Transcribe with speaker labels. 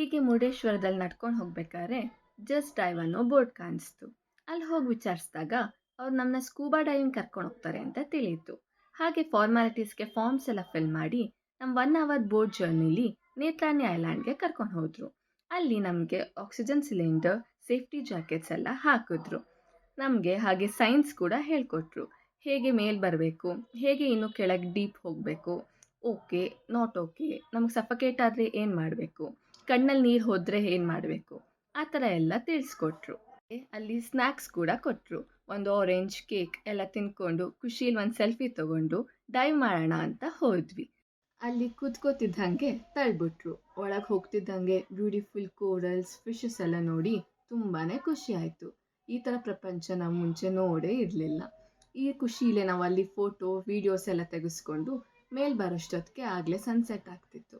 Speaker 1: ಹೀಗೆ ಮುರುಡೇಶ್ವರದಲ್ಲಿ ನಡ್ಕೊಂಡು ಹೋಗ್ಬೇಕಾದ್ರೆ ಜಸ್ಟ್ ಡೈವ್ ಅನ್ನೋ ಬೋರ್ಡ್ ಕಾಣಿಸ್ತು. ಅಲ್ಲಿ ಹೋಗಿ ವಿಚಾರಿಸಿದಾಗ ಅವ್ರು ನಮ್ಮನ್ನ ಸ್ಕೂಬಾ ಡೈವಿಂಗ್ ಕರ್ಕೊಂಡು ಹೋಗ್ತಾರೆ ಅಂತ ತಿಳಿಯಿತು. ಹಾಗೆ ಫಾರ್ಮ್ಯಾಲಿಟೀಸ್ಗೆ ಫಾರ್ಮ್ಸ್ ಎಲ್ಲ ಫಿಲ್ ಮಾಡಿ ನಮ್ಮ 1 ಅವರ್ ಬೋಟ್ ಜರ್ನಿಲಿ ನೇತ್ರಾಣಿ ಐಲ್ಯಾಂಡ್ಗೆ ಕರ್ಕೊಂಡು ಹೋದರು. ಅಲ್ಲಿ ನಮಗೆ ಆಕ್ಸಿಜನ್ ಸಿಲಿಂಡರ್, ಸೇಫ್ಟಿ ಜಾಕೆಟ್ಸ್ ಎಲ್ಲ ಹಾಕಿದ್ರು. ನಮಗೆ ಹಾಗೆ ಸೈನ್ಸ್ ಕೂಡ ಹೇಳಿಕೊಟ್ರು. ಹೇಗೆ ಮೇಲ್ ಬರಬೇಕು, ಹೇಗೆ ಇನ್ನು ಕೆಳಗೆ ಡೀಪ್ ಹೋಗಬೇಕು, ಓಕೆ ನಾಟ್ ಓಕೆ, ನಮಗೆ ಸಫಕೇಟ್ ಆದರೆ ಏನು ಮಾಡಬೇಕು, ಕಣ್ಣಲ್ಲಿ ನೀರು ಹೋದರೆ ಏನು ಮಾಡಬೇಕು, ಆ ಥರ ಎಲ್ಲ ತಿಳಿಸ್ಕೊಟ್ರು. ಅಲ್ಲಿ ಸ್ನ್ಯಾಕ್ಸ್ ಕೂಡ ಕೊಟ್ಟರು. ಒಂದು ಆರೆಂಜ್ ಕೇಕ್ ಎಲ್ಲ ತಿನ್ಕೊಂಡು ಖುಷಿಯಲ್ಲಿ ಒಂದು ಸೆಲ್ಫಿ ತೊಗೊಂಡು ಡೈವ್ ಮಾಡೋಣ ಅಂತ ಹೋದ್ವಿ. ಅಲ್ಲಿ ಕೂತ್ಕೋತಿದ್ದಂಗೆ ತಳ್ಬಿಟ್ರು. ಒಳಗೆ ಹೋಗ್ತಿದ್ದಂಗೆ ಬ್ಯೂಟಿಫುಲ್ ಕೋರಲ್ಸ್, ಫಿಶಸ್ ಎಲ್ಲ ನೋಡಿ ತುಂಬಾ ಖುಷಿ ಆಯಿತು. ಈ ಥರ ಪ್ರಪಂಚ ನಾವು ಮುಂಚೆ ನೋಡೇ ಇರಲಿಲ್ಲ. ಈ ಖುಷಿಲೇ ನಾವು ಅಲ್ಲಿ ಫೋಟೋ, ವೀಡಿಯೋಸ್ ಎಲ್ಲ ತೆಗೆಸ್ಕೊಂಡು ಮೇಲ್ ಬರೋಷ್ಟೊತ್ತಿಗೆ ಆಗಲೇ ಸನ್ಸೆಟ್ ಆಗ್ತಿತ್ತು.